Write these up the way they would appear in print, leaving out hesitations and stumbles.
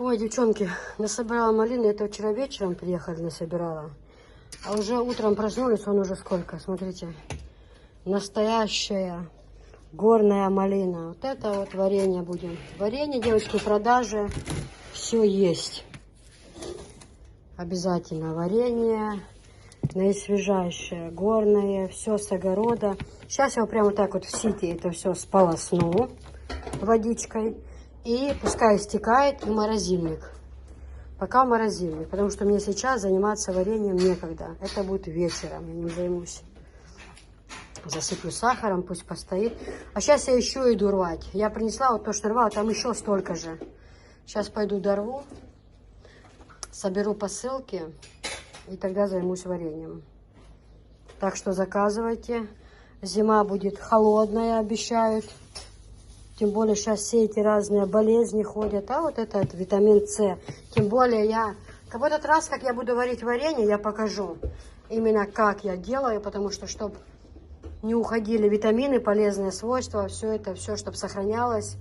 Ой, девчонки, насобирала малины. Это вчера вечером приехали, насобирала. А уже утром проснулись, он уже сколько, смотрите. Настоящая горная малина. Вот это вот варенье будем. Варенье, девочки, в продаже. Все есть. Обязательно варенье. Наисвежайшее, горное. Все с огорода. Сейчас я вот прямо так вот в сите это все сполосну водичкой. И пускай истекает в морозильник. Пока в морозильник. Потому что мне сейчас заниматься вареньем некогда. Это будет вечером. Я не займусь. Засыплю сахаром, пусть постоит. А сейчас я еще иду рвать. Я принесла вот то, что рвала, там еще столько же. Сейчас пойду дорву. Соберу посылки. И тогда займусь вареньем. Так что заказывайте. Зима будет холодная, обещают. Тем более сейчас все эти разные болезни ходят. А вот этот витамин С. Тем более в этот раз, как я буду варить варенье, я покажу именно как я делаю. Потому что, чтобы не уходили витамины, полезные свойства, все это, все, чтобы сохранялось,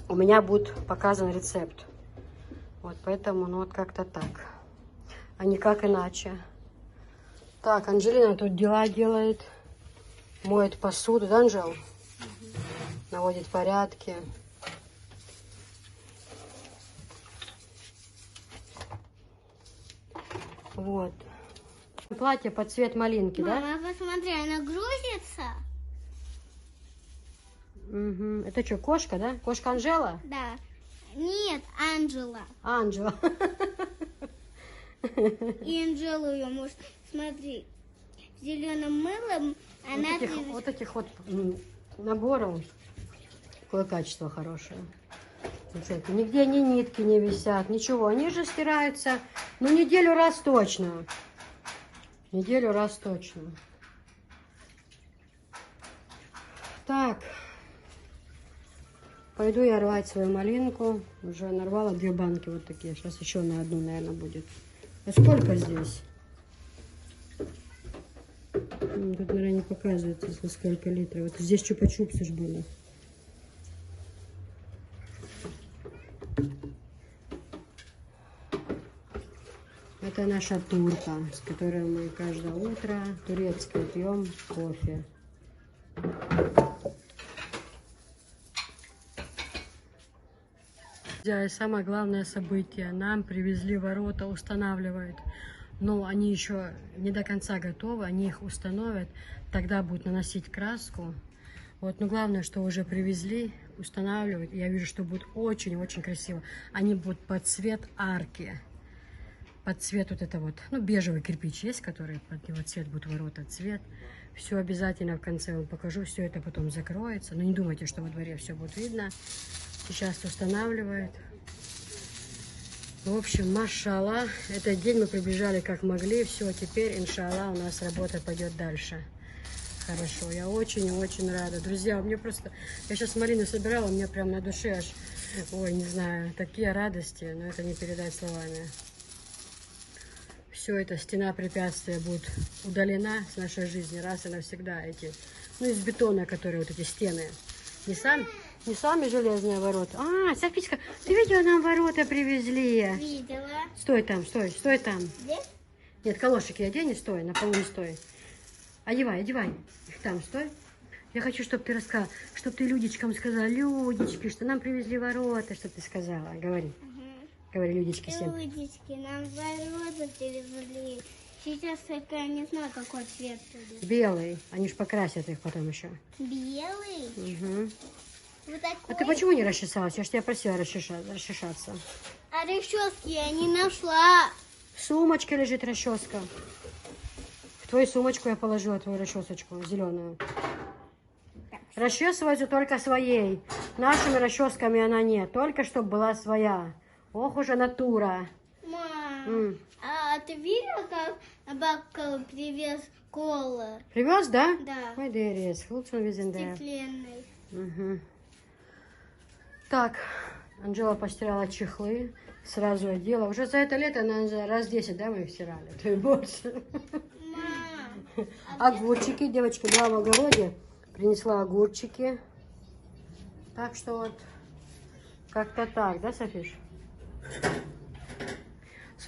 у меня будет показан рецепт. Вот поэтому, ну вот как-то так. А никак иначе. Так, Анжелина тут дела делает. Моет посуду, да, Анжел? Наводит порядки. Вот. Платье под цвет малинки, да? Мама, посмотри, она грузится. Угу. Это что, кошка, да? Кошка Анжела? Да. Нет, Анжела. Анжела. И Анжелу ее, может, смотри, зеленым мылом она... Вот этих вот наборов. Какое качество хорошее. Нигде ни нитки не висят, ничего. Они же стираются, ну, неделю раз точно. Неделю раз точно. Так. Пойду я рвать свою малинку. Уже нарвала 2 банки вот такие. Сейчас еще на одну, наверное, будет. А сколько здесь? Тут, наверное, не показывается, сколько литров. Вот здесь чупа-чупсы ж были. Это наша турка, с которой мы каждое утро турецкое пьем кофе. И самое главное событие. Нам привезли ворота, устанавливают. Но они еще не до конца готовы. Они их установят. Тогда будут наносить краску. Вот, но главное, что уже привезли, устанавливают. Я вижу, что будет очень-очень красиво. Они будут под цвет арки. Под цвет вот это вот, ну, бежевый кирпич есть, который под его цвет будет ворота, цвет. Все обязательно в конце вам покажу. Все это потом закроется. Но не думайте, что во дворе все будет видно. Сейчас устанавливают. В общем, машалла. Этот день мы прибежали как могли. Все, теперь, иншалла, у нас работа пойдет дальше. Хорошо, я очень-очень рада. Друзья, у меня просто... Я сейчас малину собирала, у меня прям на душе аж... Ой, не знаю, такие радости, но это не передать словами. Все это, стена препятствия будет удалена с нашей жизни раз и навсегда. Эти, ну, из бетона, которые вот эти стены. Не сами железные ворота. А, Софичка, ты видела, нам ворота привезли? Видела. Стой там, стой там. Здесь? Нет, колошики одень, стой, на полу не стой. Одевай. Их там, стой. Я хочу, чтобы ты рассказала, чтобы ты людечкам сказала, людечки, что нам привезли ворота, что ты сказала. Говори. Говори, людечки всем. Людечки, нам ворота привезли. Сейчас только я не знаю, какой цвет будет. Белый. Они ж покрасят их потом еще. Белый? Угу. Вот такой. А ты почему не расчесалась? Я ж тебя просила расчесаться. А расчески я не нашла. В сумочке лежит расческа. В твою сумочку я положила твою расчесочку зеленую. Расчесывается только своей. Нашими расческами она нет. Только чтобы была своя. Ох уже натура. Мам, а ты видела, как бабка привез колор? Привез, да? Да. Ой, дерез. Лучше везде. Стеклянный. Угу. Так, Анжела постирала чехлы. Сразу одела. Уже за это лето, наверное, раз 10, да, мы их стирали? То и больше. Мам. Огурчики. Девочка была в огороде. Принесла огурчики. Так что вот как-то так, да, Софиш?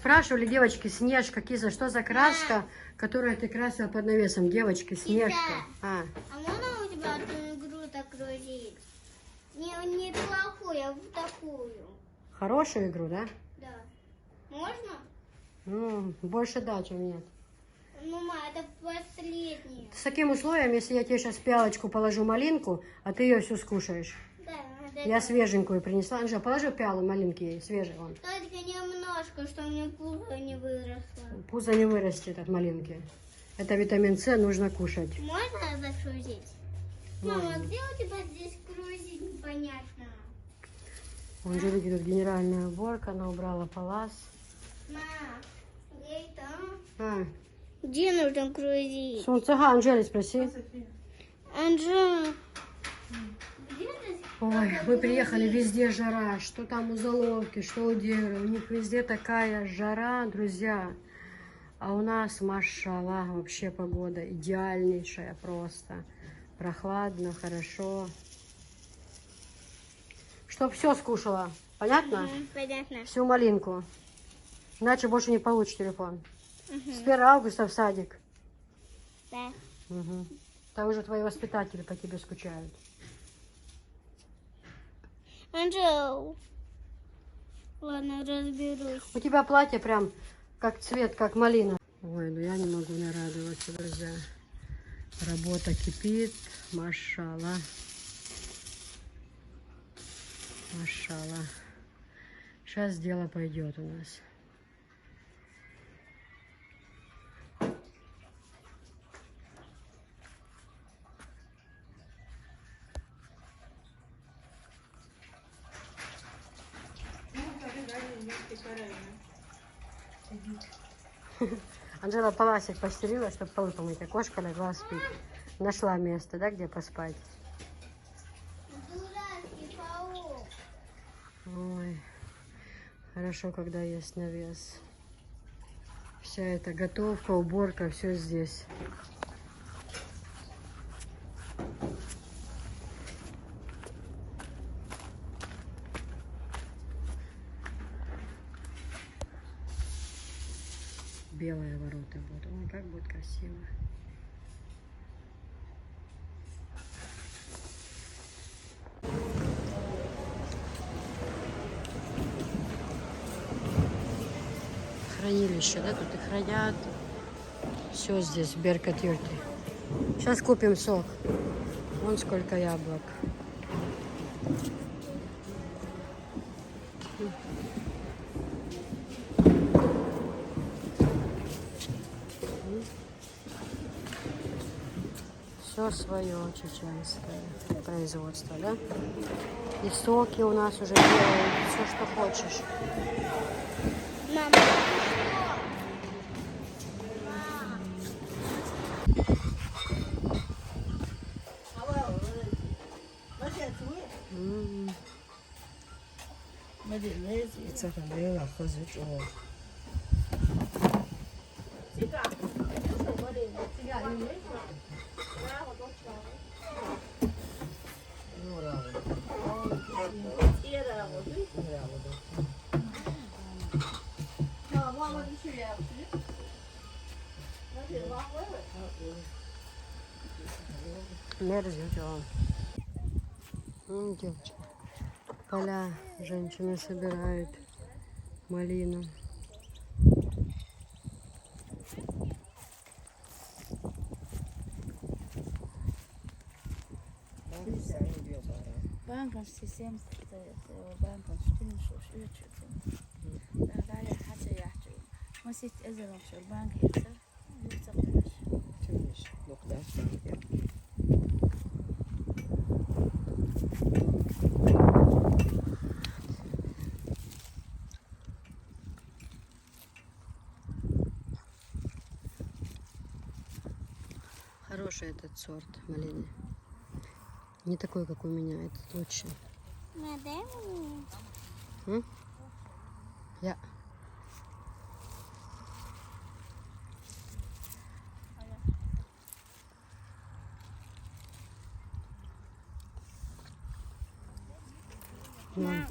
Спрашивали девочки, Снежка, киса, что за краска, которую ты красила под навесом? Девочки, Снежка. А можно у тебя одну игру так грузить? Не плохую, а вот такую. Хорошую игру, да? Да. Можно? Ну, больше да, чем нет. Ну, ма, это последнее. С таким условием, если я тебе сейчас в пиалочку положу малинку, а ты ее всю скушаешь. Да, да. Я свеженькую принесла. Анжела, положи пиалу малинки ей, свежей вон. Только немножко, чтобы мне пузо не выросло. Пузо не вырастет от малинки. Это витамин С, нужно кушать. Можно загрузить? Мама, где у тебя здесь грузить? Непонятно. У Анжелики тут генеральная уборка, она убрала палас. Ма, где это? А, Где нужно грузить? Ага, Анжели спроси. Анжела, где ты? Ой, мы приехали, везде жара. Что там у Заловки, что у Девы. У них везде такая жара, друзья. А у нас, машаллах, вообще погода идеальнейшая просто. Прохладно, хорошо. Чтоб все скушала. Понятно? Понятно. Всю малинку. Иначе больше не получишь телефон. С 1 августа в садик. Да. Угу. Там уже твои воспитатели по тебе скучают. Анжела. Ладно, разберусь. У тебя платье прям как цвет, как малина. Ой, ну я не могу нарадоваться, друзья. Работа кипит. Машалла. Машалла. Сейчас дело пойдет у нас. Анжела паласик постелила, чтобы полы помыть. А кошка легла спить. Нашла место, да, где поспать. Дурацкий паук. Ой, хорошо, когда есть навес. Вся эта готовка, уборка, все здесь. Белые ворота будут. Ой, как будет красиво. Хранилище, да, тут и хранят. Все здесь, беркат-юрти. Сейчас купим сок. Вон сколько яблок. Все свое чеченское производство, да? И соки у нас уже делают, все, что хочешь. Мама. Це ходила, хозяйка. Мерзнет он. Девочки. Поля женщины собирают малину. Bankan systemet bankan styrningsårs utrymme. Det är حتى يحجو ما سيت أزرق شو البنك يكسر يكسر Тюміш, лукдаш, так. Хороший этот сорт малины. Не такой, как у меня, этот лучше. Дай мне. М? Я.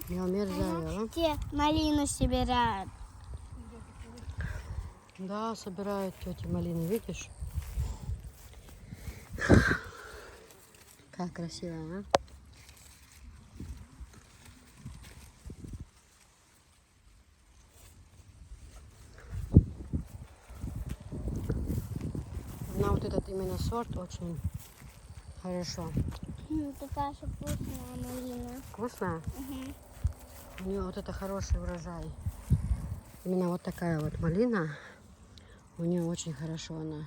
Я умерзаю, Где малину собирают? Да, собирают тети малины, видишь? Как красиво, а? На вот этот именно сорт очень хорошо. Такая же вкусная малина. Вкусно? Угу. У нее вот это хороший урожай. Именно вот такая вот малина. У нее очень хорошо она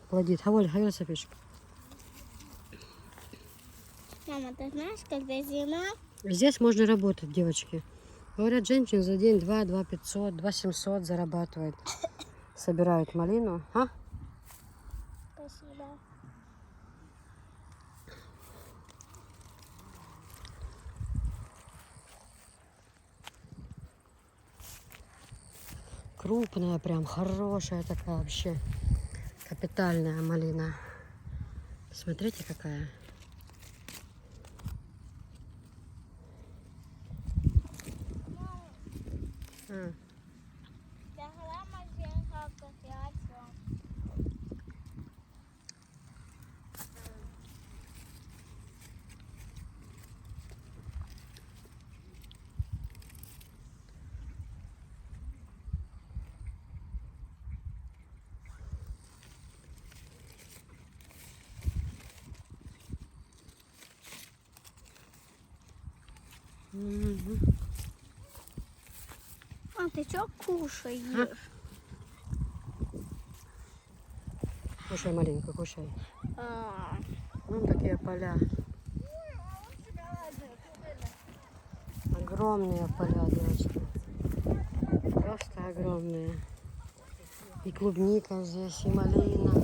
плодит. Хаволь, хаволь, сапишка. Мама, ты знаешь, когда зима, Здесь можно работать, девочки. Говорят, женщины за день 2 500, 2 700 зарабатывают. Собирают малину. А? спасибо. Крупная, прям хорошая такая вообще. Капитальная малина. Смотрите, какая. А, мгм. А ты что кушаешь? Кушай маленько, кушай. А, Вон такие поля. Огромные поля, девочки. Просто огромные. И клубника здесь, и малина.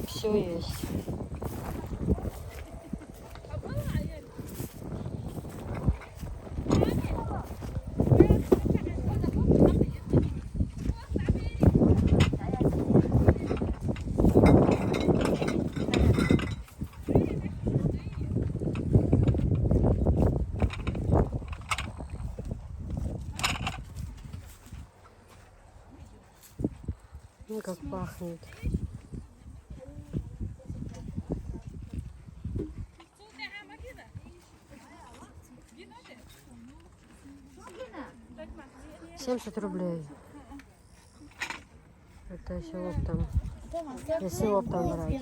Все есть. Ну, как пахнет. $70. Это если оптом. Если оптом брать.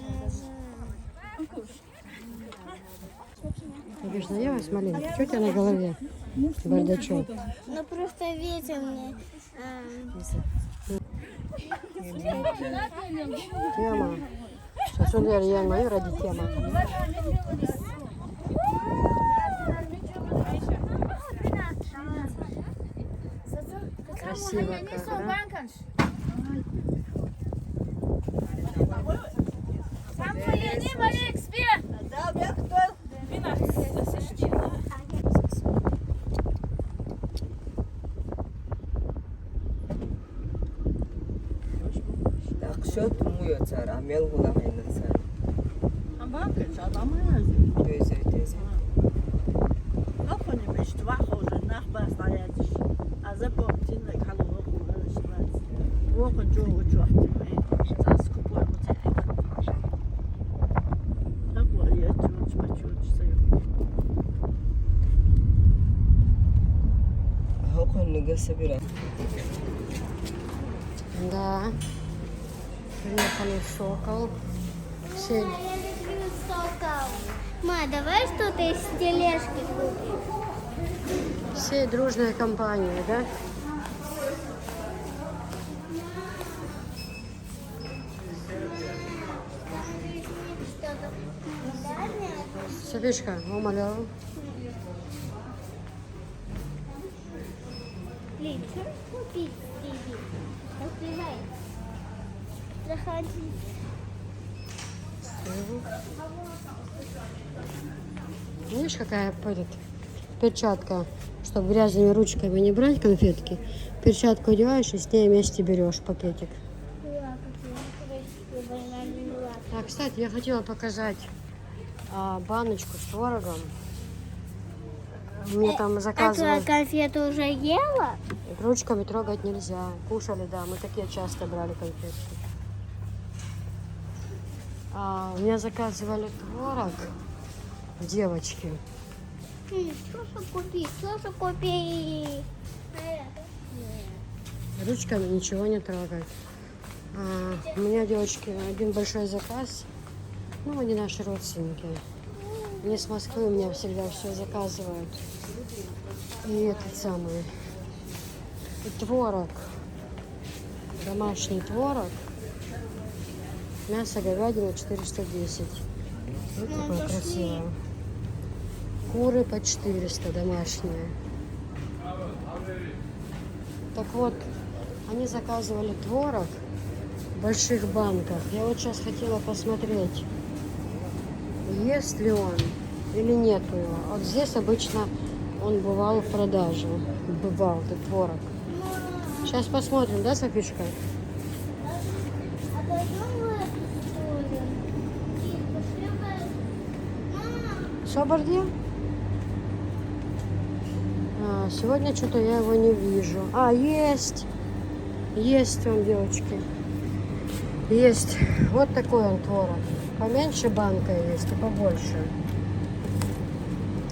Ты говоришь, наелась малинки? Что у тебя на голове? Бардачок. ну просто ветер мне. Тема. Сейчас он я мою ради тема. Красиво как, да? 낙셔 동무였자 라면 호남 있는 사람. 한번 괜찮아요. 돼서. Auch von dem Schwachhose Nachbarsfeiertisch. Also Botin, ich habe noch eine Straße. Wochen Joe das Kupfer Так вот, я чуть почувствую. 허건 누가 쓰비라. Да. Приехали в Сокол. Все, Я люблю сокол. Ма, давай что-то из тележки купим. всей дружной компанией, да? Что-то ударное. Софишка, умоляю. Блин, что купить тебе? Открывай. Заходи. Видишь, какая перчатка, чтобы грязными ручками не брать конфетки. Перчатку одеваешь и с ней вместе берешь пакетик. А, кстати, я хотела показать баночку с творогом. Мне там А заказывали. ты конфету уже ела? Ручками трогать нельзя. Кушали, да, мы такие часто брали конфетки. А, у меня заказывали творог, девочки. Что же купить? Что же купить? Ручками ничего не трогать. А, у меня, девочки, один большой заказ. Ну, они наши родственники. Они с Москвы у меня всегда все заказывают. И этот самый. И творог. Домашний творог. Мясо говядина 410. Вот такое красивое. Куры по 400 домашние. Так вот, они заказывали творог в больших банках. Я вот сейчас хотела посмотреть, есть ли он или нету его. Вот здесь обычно он бывал в продаже. Бывал этот творог. Сейчас посмотрим, да, Софишка? А пойдем в эту сторону? И пошли в эту. Соборди? А, сегодня что-то я его не вижу. А, есть. Есть он, девочки. Есть. Вот такой он творог. Поменьше банка есть и побольше.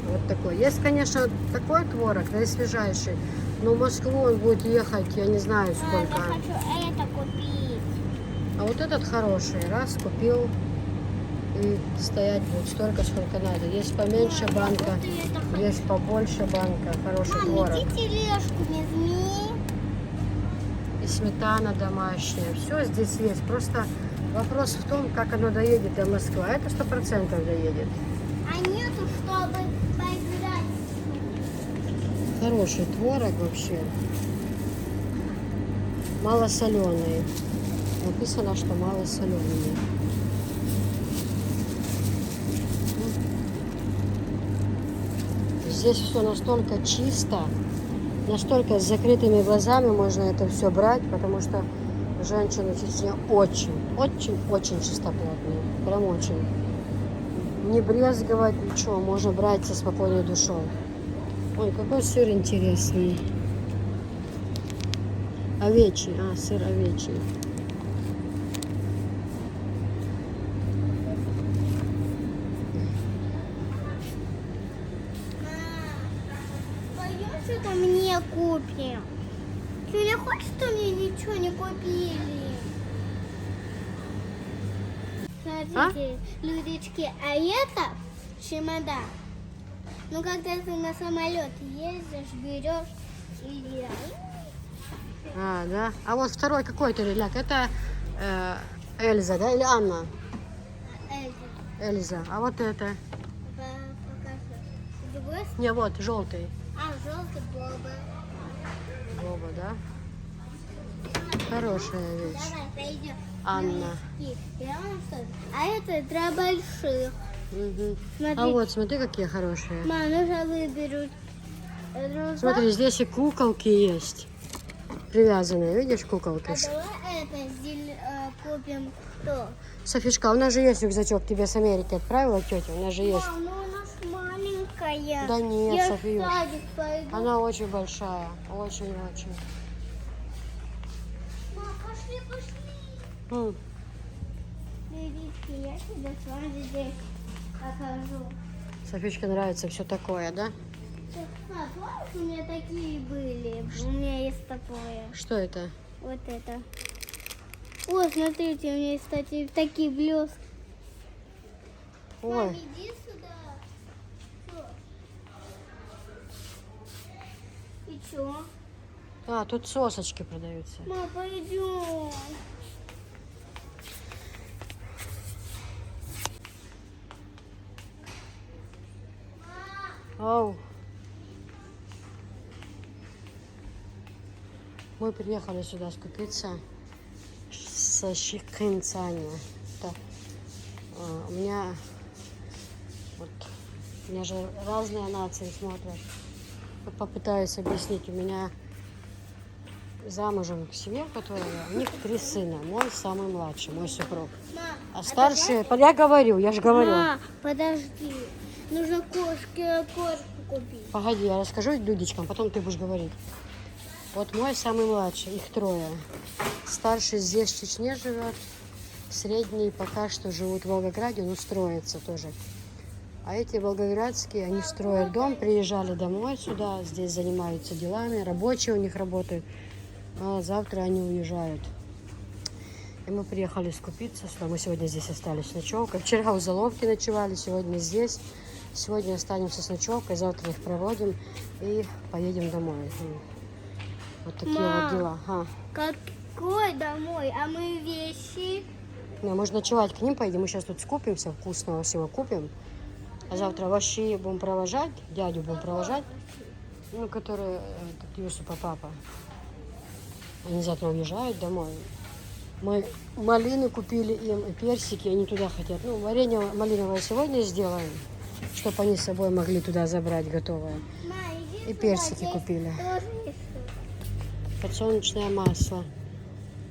Вот такой. Есть, конечно, такой творог, да и свежайший. Но в Москву он будет ехать, я не знаю Я сколько. хочу это купить. А вот этот хороший. Раз, купил. И стоять будет столько, сколько надо. Есть поменьше банка, Вот это хочу. есть побольше банка. Хороший Мам, творог. иди тележку возьми. И сметана домашняя. Все здесь есть. Просто вопрос в том, как оно доедет до Москвы. А это 100% доедет. А нету, чтобы поиграть. Хороший творог вообще. Малосоленый. Написано, что малосоленый. Здесь все настолько чисто, настолько с закрытыми глазами можно это все брать, потому что женщины в Чечне очень чистоплотные. Прям очень. Не брезговать ничего, можно брать со спокойной душой. Ой, какой сыр интересный. Овечий, сыр овечий. Пойдем что-то мне купим. Ты не хочешь, что мне ничего не купили? Смотрите, Людочки, а это чемодан. Ну, когда ты на самолет ездишь, берешь и... А, да? А вот второй какой-то реляк. Это Эльза, да? Или Анна? Эльза. А вот это? Покажи. Другой с- Не, вот, желтый. желтый Боба. Боба, да? Хорошая вещь. Давай, пойдем. Анна. Я вам что? А это для больших. Мгм. Смотри. А вот, смотри, какие хорошие. Мама, нужно выберу. Смотри, здесь и куколки есть. Привязанные, видишь, куколки? А давай это купим то. Софишка, у нас же есть рюкзачок, тебе с Америки отправила тетя, у нас же есть. Мам, ну у нас маленькая. Да нет, Я Софиюш. в садик пойду. Она очень большая, очень-очень. Мам, пошли. М. Видите, я тебе с вами здесь покажу. Софичке нравится все такое, да? Помнишь, у меня такие были? У меня есть такое. Что это? Вот это. О, смотрите, у меня есть, кстати, такие блестки. Ой, иди сюда. И чё? тут сосочки продаются. Мам, пойдем. Оу. Мы приехали сюда скупиться со щекинцами. У меня же разные нации смотрят. Попытаюсь объяснить. У меня замужем семья, которая, у них 3 сына. Мой самый младший, мой супруг. Мам, А старшие, я же говорю. Мам, подожди. Нужно кошку купить. Погоди, я расскажу людичкам, потом ты будешь говорить. Вот мой самый младший, их трое. Старший здесь, в Чечне живет. Средний пока что живут в Волгограде, он устроится тоже. А эти волгоградские, они строят дом, приезжали домой сюда, здесь занимаются делами, рабочие у них работают. А завтра они уезжают. И мы приехали скупиться сюда. Мы сегодня здесь остались с ночевкой. Вчера у Заловки ночевали, сегодня здесь. Сегодня останемся с ночевкой, завтра их проводим и поедем домой. Вот такие вот дела. Какой домой? А мы вещи? Не, мы же ночевать к ним поедем. Мы сейчас тут скупимся, вкусного всего купим. А завтра вообще будем провожать, дядю будем провожать. Ну, который Юсупа папа. Они завтра уезжают домой. Мы малины купили им, и персики, они туда хотят. Ну, варенье малиновое сегодня сделаем, чтобы они с собой могли туда забрать готовое. И персики купили. Подсолнечное масло,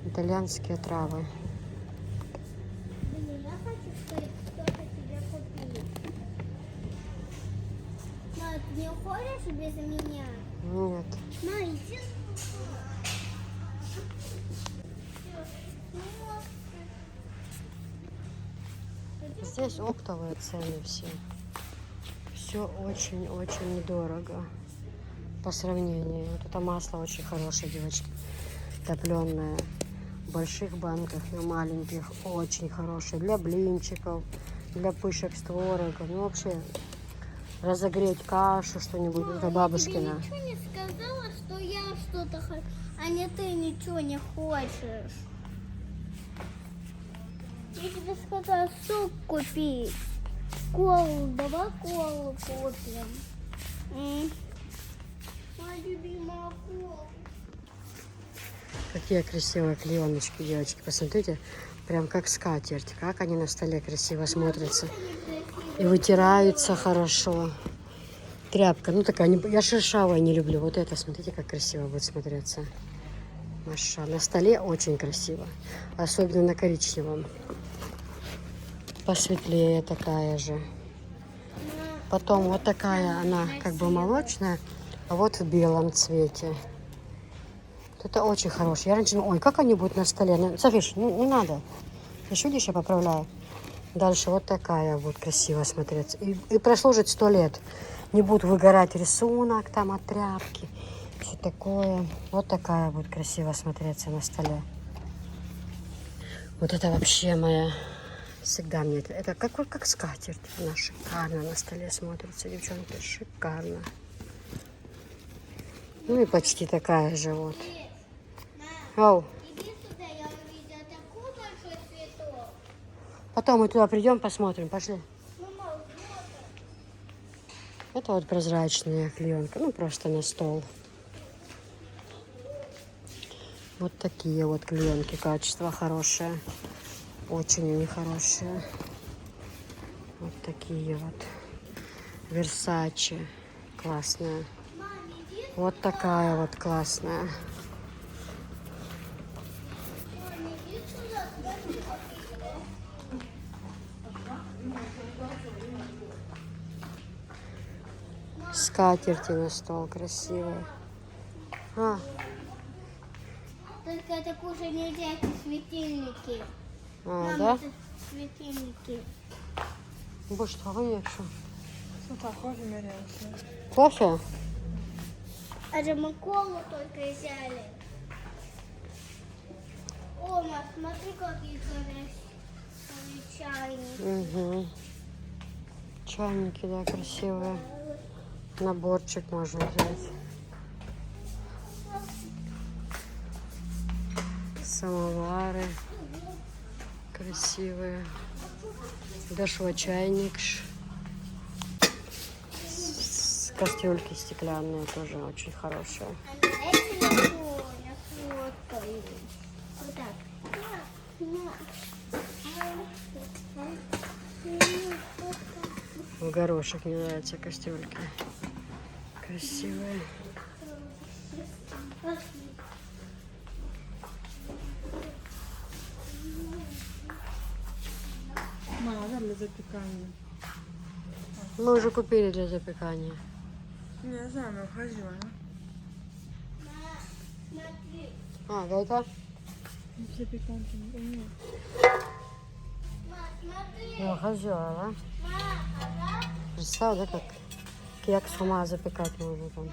итальянские травы. Блин, я хочу, чтобы кто-то тебе купил. Ма, ты не уходишь без меня? Нет. Ма, иди. Здесь оптовые цены все. Все очень-очень недорого по сравнению. Вот это масло очень хорошее, девочки. Топленое. В больших банках и маленьких очень хорошее. Для блинчиков, для пышек с творогом. Ну, вообще, разогреть кашу, что-нибудь. Это бабушкина. Я тебе ничего не сказала, что я что-то хочу, а не ты ничего не хочешь. Я тебе сказала сок купить. Колу, давай колу купим. Моя любимая кола. Какие красивые клееночки, девочки. Посмотрите, прям как скатерть. Как они на столе красиво смотрятся. И вытираются хорошо. Тряпка, ну такая, я шершавая не люблю. Вот это, смотрите, как красиво будет смотреться. Маша, на столе очень красиво. Особенно на коричневом. Посветлее такая же. Потом вот такая, она как бы молочная, а вот в белом цвете. Это очень хороший. Я раньше думала, ой, как они будут на столе. Софиш, не надо. Ты видишь, я поправляю. Дальше вот такая будет красиво смотреться. И прослужит 100 лет. Не будет выгорать рисунок там от тряпки. Все такое. Вот такая будет красиво смотреться на столе. Вот это вообще моя... Всегда мне это как скатерть. Она шикарно на столе смотрится, девчонки. Шикарно. Ну и почти такая же вот. Оу. Иди сюда, я увидела такой большой цветок. Потом мы туда придем, посмотрим. Пошли. Мама, вот. Это вот прозрачная клеенка. Ну, просто на стол. Вот такие вот клеенки. Качество хорошее. Очень они хорошие. Вот такие вот. Версачи. Классная. Вот такая вот классная. Скатерти на стол красивые. А, Только это кушать нельзя, это светильники. а, Мама, да? это светильники. Боже, что вы что? Ну так, кофе меряется. Кофе? А же мы колу только взяли. О, мам, смотри, какие красивые чайники. Угу. Чайники, да, красивые. Наборчик можно взять. Самовары красивые. Дошва-чайник. Кастрюльки стеклянные тоже очень хорошие. А на эти на фоткаю. Вот так. В горошек мне нравятся кастрюльки. Красивые. Мало для запекания. Мы уже купили для запекания. Не знаю, но ходила. А, да это? Запеканка. Я хотела, да? Представь, да, как кекс с ума запекать можно там.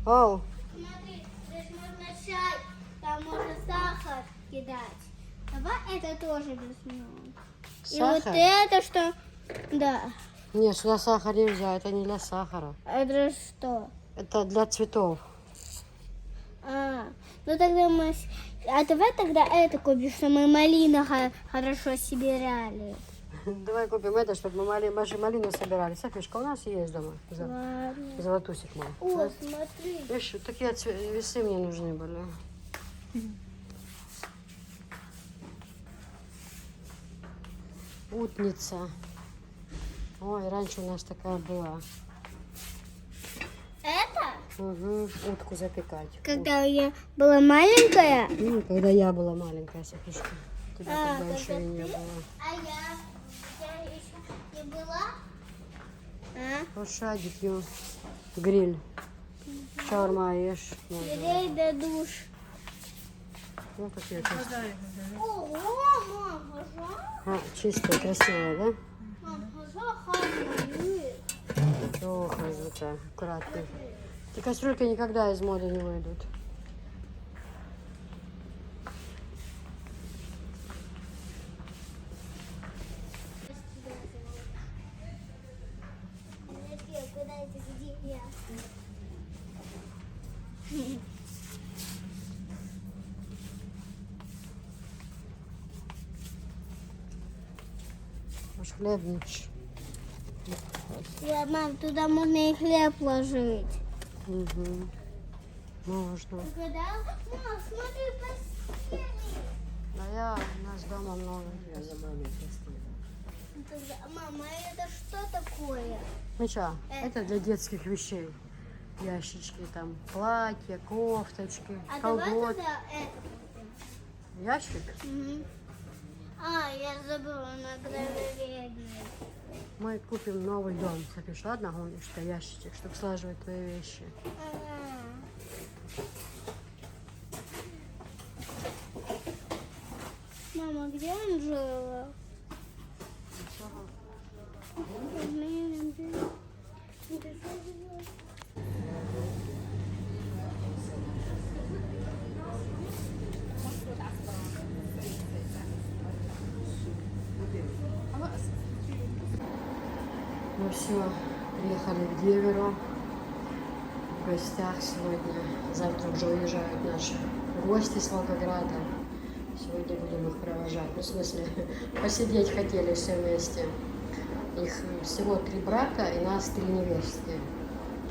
Оу, Смотри, здесь можно чай, там можно сахар кидать. Давай это тоже возьмем. И вот сахар? это что? Да. Нет, сюда сахар нельзя, это не для сахара. Это что? Это для цветов. Ну тогда мы... А давай тогда это купим, что мы малину хорошо собирали. Давай купим это, чтобы мы малину собирали. Софишка, у нас есть дома. Ладно. Золотусик мой. О, смотри. Видишь, вот такие весы мне нужны были. Утница. Ой, раньше у нас такая была. Это? Угу, утку запекать. Когда я была маленькая? Когда я была маленькая, Софишка. Тебя тогда еще и когда не ты? было. А я еще не была? Лошадик, гриль. Шаурма ешь. Грей да душ. Вот такие красивые. Ого, мам, Чистая, красивая, да? мам, хорошие. Ох, это аккуратно. Эти кастрюльки никогда из моды не выйдут. Куда это где я? Может, хлебнич. Мам, туда можно и хлеб ложить. Угу. Можно. Угадал? Мам, смотри, постели. А у нас дома много. Мама, это что такое? Ну что, это для детских вещей. Ящички там, платья, кофточки, А давай колготки. туда это. Ящик? Я забыла на гравироведении. Мы купим новый дом. Софиш, ладно, гонишь-то ящичек, чтобы слаживать твои вещи. Мама, где Анжела? Ну все, приехали в Деверо. В гостях сегодня. Завтра уже уезжают наши гости с Волгограда. Сегодня будем их провожать. Ну, в смысле, посидеть хотели все вместе. Их всего 3 брата и нас 3 невесты.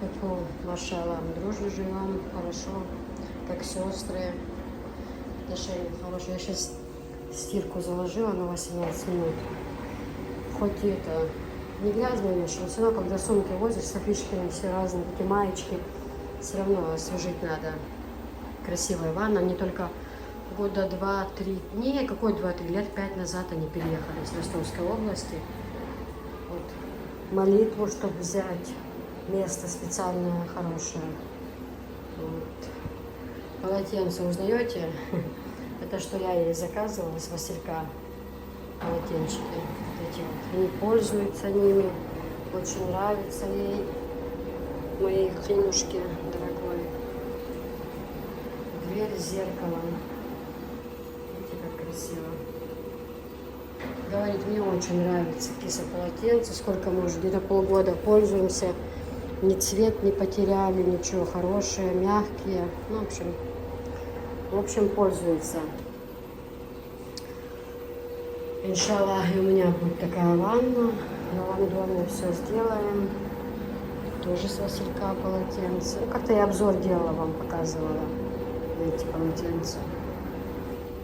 Поэтому, машалла, мы дружно живем, хорошо, как сестры. Отношения хорошие. Я сейчас стирку заложила на 18 минут. Хоть и это не грязные вещи, но все равно, когда сумки возишь, Софишкины все разные, такие маечки, все равно освежить надо. Красивая ванна, не только года 2-3, не, какой 2-3, лет 5 назад они переехали из Ростовской области. Вот. Молитву, чтобы взять место специальное, хорошее. Вот. Полотенце узнаете? Это что я ей заказывала с Василька. Полотенчики. Эти вот. Они пользуются ними. Очень нравится ей. Моей хренушке дорогой. Дверь с зеркалом. Видите, как красиво. Говорит, мне очень нравится кисополотенце. Сколько мы уже где-то полгода пользуемся. Ни цвет не потеряли, ничего, хорошее, мягкие. Ну, в общем, пользуется. Иншаллах, и у меня будет такая ванна. В новом доме все сделаем. Тоже с Василька полотенце. Ну, как-то я обзор делала, вам показывала на эти полотенца.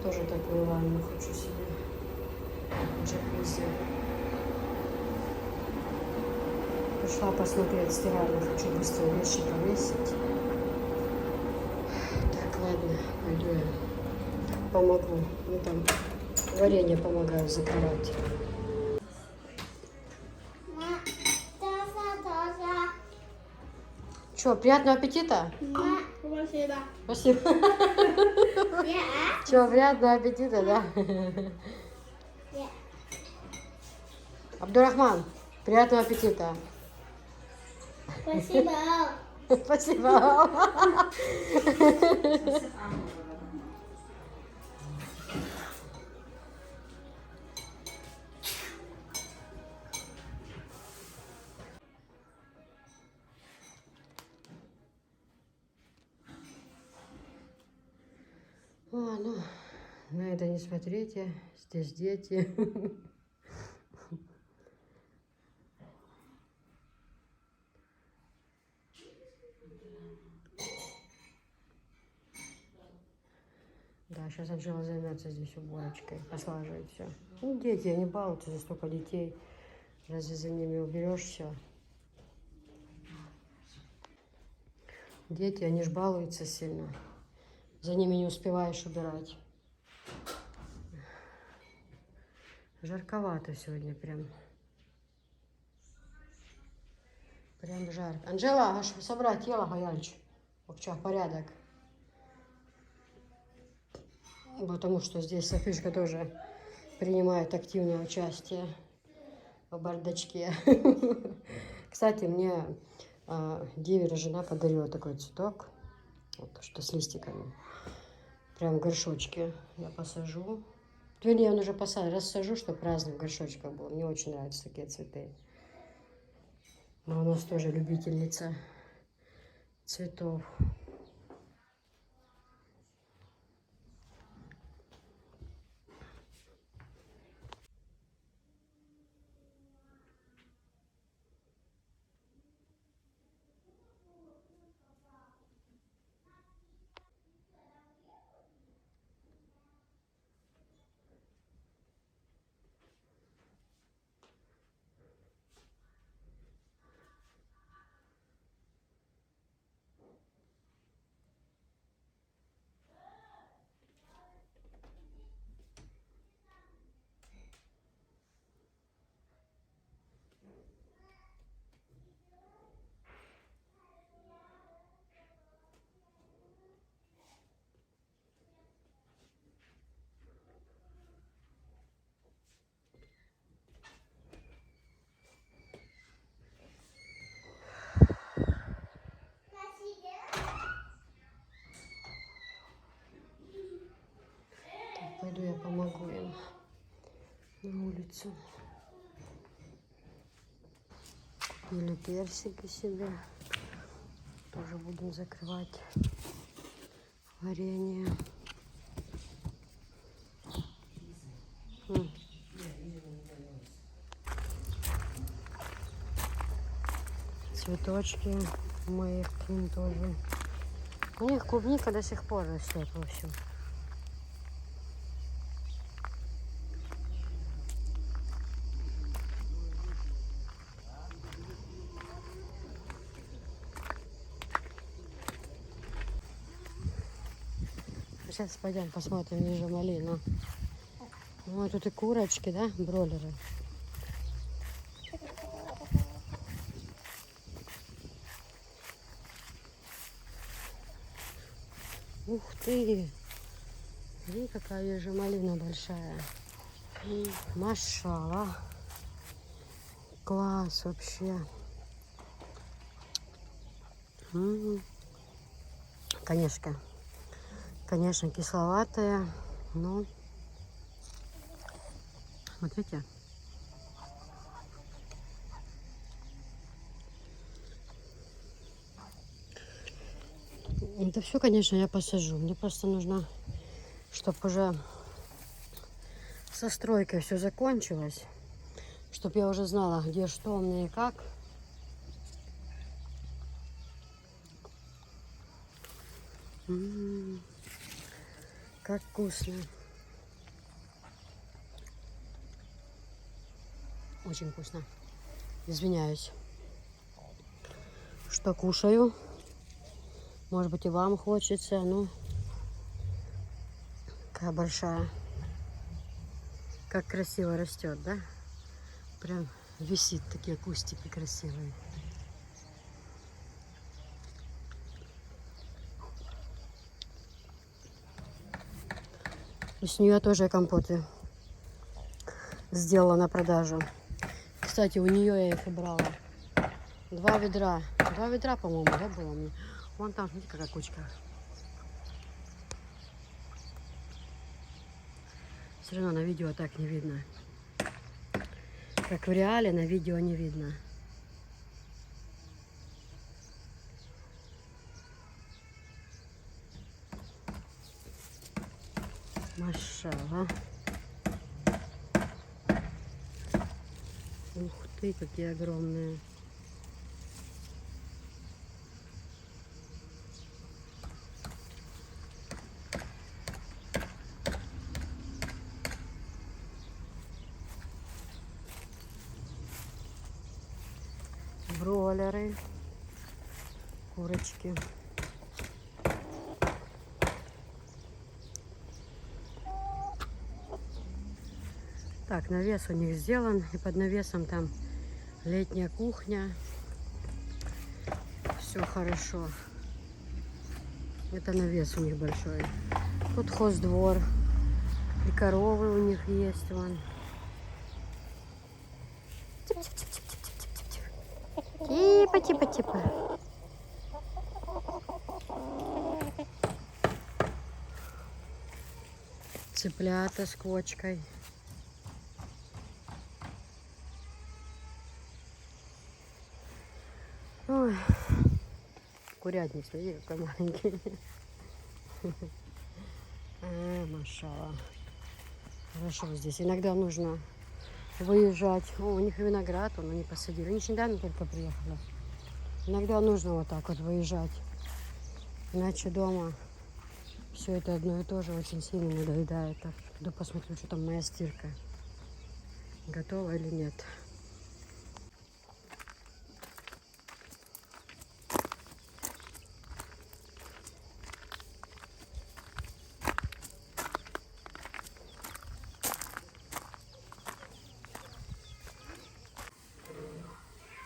Тоже такую ванну хочу себе. Джакузи. Пришла посмотреть стиральную, хочу быстро вещи повесить. Так, ладно, пойду я помогу. Ну там варенье помогаю закрывать. Таза. Что, приятного аппетита? Мама, Спасибо. Спасибо. Я. Чего, приятного аппетита, да? Я. Абдурахман, приятного аппетита. Спасибо. Спасибо. О, ну, на это не смотрите, здесь дети. Да, сейчас Анжела займется здесь уборочкой, послаживает все. Ну, дети, они балуются, за столько детей. Разве за ними уберешь все? Дети, они ж балуются сильно. За ними не успеваешь убирать. Жарковато сегодня прям. Прям жарко. Анжела, аж собрать ела гаянч. Вообще порядок. Потому что здесь Софишка тоже принимает активное участие в бардачке. Кстати, мне Девера жена подарила такой цветок, вот, что с листиками. Прям в горшочке я посажу. Вернее, он уже посажу, рассажу, чтобы разных горшочков было. Мне очень нравятся такие цветы. Но у нас тоже любительница цветов. Пойду я помогу им на улицу. Купили персики себе. Тоже будем закрывать варенье. Цветочки моих к ним тоже. У них клубника до сих пор растет, в общем. Сейчас пойдем посмотрим ниже малину. Ну, тут и курочки, да, бройлеры. Ух ты! Смотри, какая же малина большая. Машалла. Класс вообще. Конечно, кисловатая, но смотрите. Это все, конечно, я посажу. Мне просто нужно, чтобы уже со стройкой все закончилось, чтобы я уже знала, где что у меня и как. Как вкусно. Очень вкусно. Извиняюсь, что кушаю. Может быть, и вам хочется. Ну, какая большая. Как красиво растет, да? Прям висит, такие кустики красивые. И с нее тоже компоты сделала на продажу. Кстати, у нее я их и брала. 2 ведра. 2 ведра, по-моему, да, было мне. Вон там, смотрите, какая кучка. Все равно на видео так не видно. Как в реале, на видео не видно. Машалла. Ух ты, какие огромные. Бройлеры, курочки. Так, навес у них сделан, и под навесом там летняя кухня. Все хорошо. Это навес у них большой. Тут хоздвор. И коровы у них есть вон. Типа, типа, типа. Цыплята с квочкой. Ой. Курятник, смотри, какой маленький. Машалла. Хорошо здесь. Иногда нужно выезжать. О, у них виноград, он они посадили. Они недавно только приехали. Иногда нужно вот так вот выезжать. Иначе дома все это одно и то же очень сильно надоедает. Так, пойду посмотрю, что там моя стирка. Готова или нет.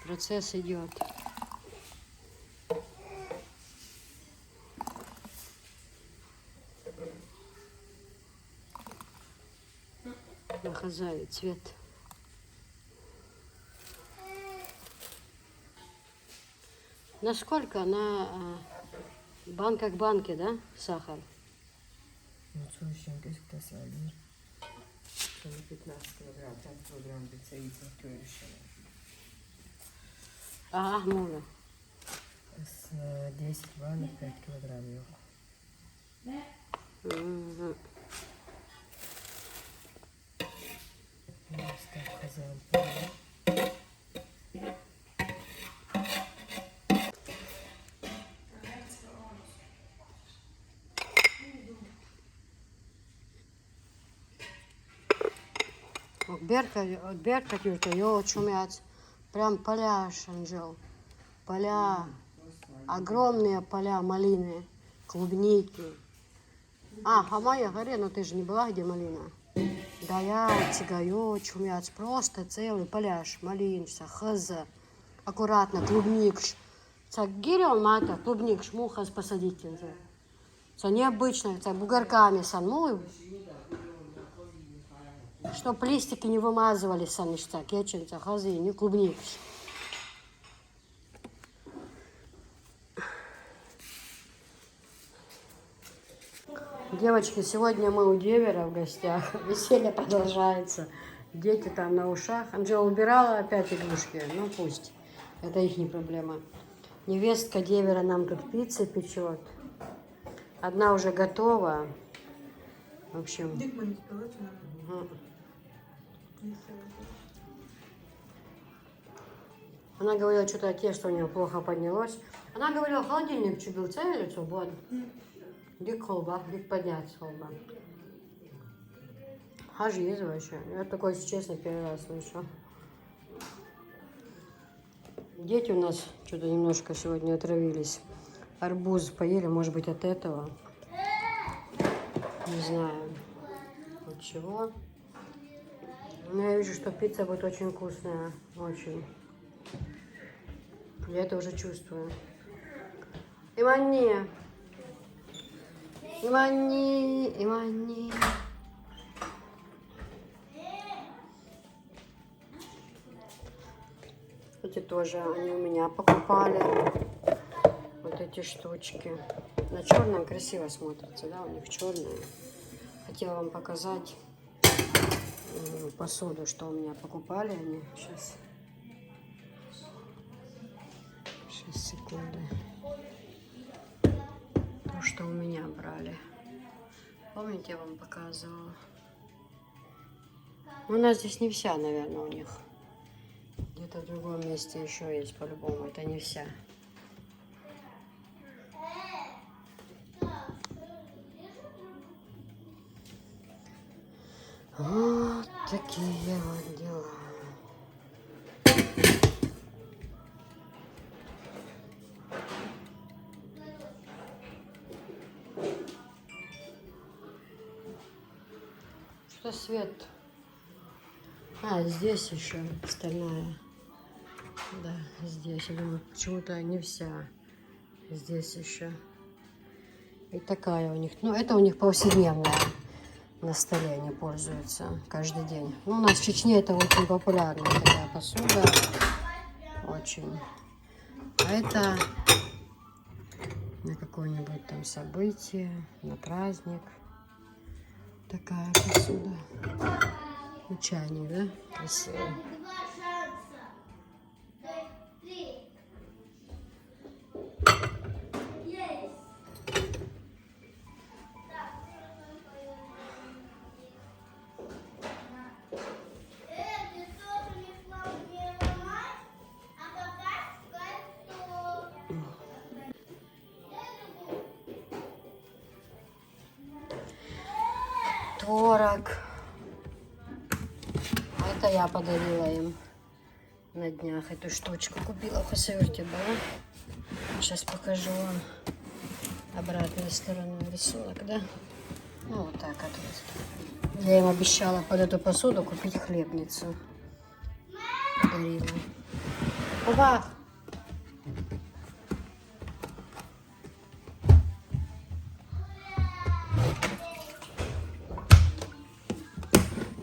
Процесс идет. На хозяин цвет. Насколько на банках банки, да, сахар? Ну, что еще где-то сами. 15 килограмм, 5 килограмм бицеица, то еще. Ага, много. С 10 банок 5 килограмм его. Угу. Так, хозяин понял. Беркат юрта, йо, чумяц. Прям поля, Шанжел. Поля. Огромные поля малины, клубники. А, Хамая горе, но ты же не была, где малина? Да я цигаю, чумяц. Просто целый поляж. Малинша, хаза. Аккуратно, клубник. Це гирел мата, клубник, шмухас посадить. Це необычно, це бугорками сан. Чтоб листики не вымазывали санишца, кеченца, хазы, не клубник. Девочки, сегодня мы у Девера в гостях. Веселье продолжается. Дети там на ушах. Анжела убирала опять игрушки. Ну пусть. Это их не проблема. Невестка Девера нам тут пиццы печет. Одна уже готова. В общем. Она говорила, что-то тесто у нее плохо поднялось. Она говорила, холодильник чубил целый свободно. Дик холба, дик поднять холба. Аж есть вообще. Я такое, если честно, первый раз слышу. Дети у нас что-то немножко сегодня отравились. Арбуз поели, может быть, от этого. Не знаю, от чего. Но я вижу, что пицца будет очень вкусная. Очень. Я это уже чувствую. Имани. Имани. Имани. Эти тоже они у меня покупали. Вот эти штучки. На черном красиво смотрится, да, у них черные. Хотела вам показать посуду, что у меня покупали они. Сейчас. 6 секунд. То, что у меня брали. Помните, я вам показывала? У нас здесь не вся, наверное, у них. Где-то в другом месте еще есть по-любому. Это не вся. Вот такие вот дела. Что свет? А, здесь еще стальная. Да, здесь. Я думаю, почему-то не вся. Здесь еще. И такая у них. Ну, это у них повседневная. На столе они пользуются каждый день. Ну, у нас в Чечне это очень популярная такая посуда. Очень. А это на какое-нибудь там событие, на праздник. Такая посуда. Ну, чайник, да? Красивый. 2 шанса. 3. Есть. Ты тоже не сломал, не ломать, а попасть в кольцо. Творог. А это я подарила им на днях. Эту штучку купила в Хасавюрте была. Сейчас покажу вам обратную сторону рисунок, да? Ну, вот так вот. Я им обещала под эту посуду купить хлебницу. Подарила. Опа!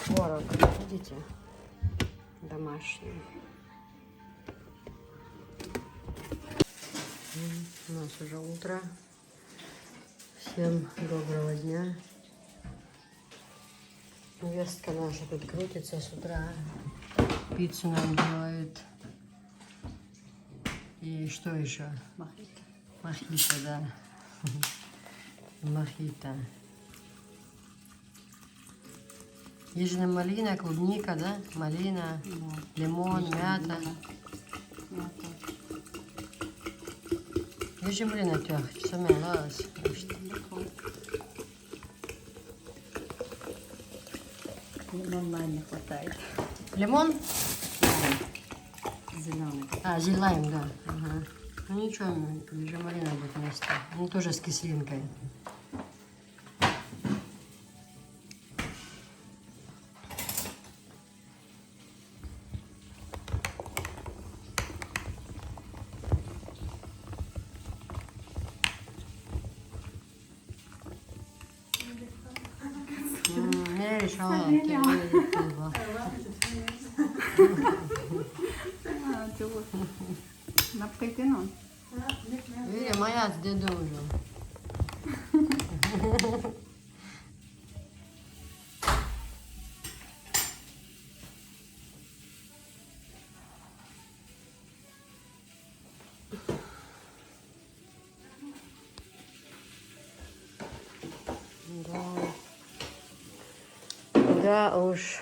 Творог, видите? Домашний. У нас уже утро. Всем доброго дня. Невестка наша тут крутится с утра. Пиццу нам делает. И что еще? Мохито. Мохито, да. Мохито. Есть же малина, клубника, да? Малина, лимон, мята. Есть же малина тях, сами лаз. Лимона не хватает. Лимон? Зеленый. А, зелайм, да. Ага. Ну ничего, же малина будет вместе. Они тоже с кислинкой. Ne решала, Напкайтено. Видишь, моя с дедом уже. Да уж.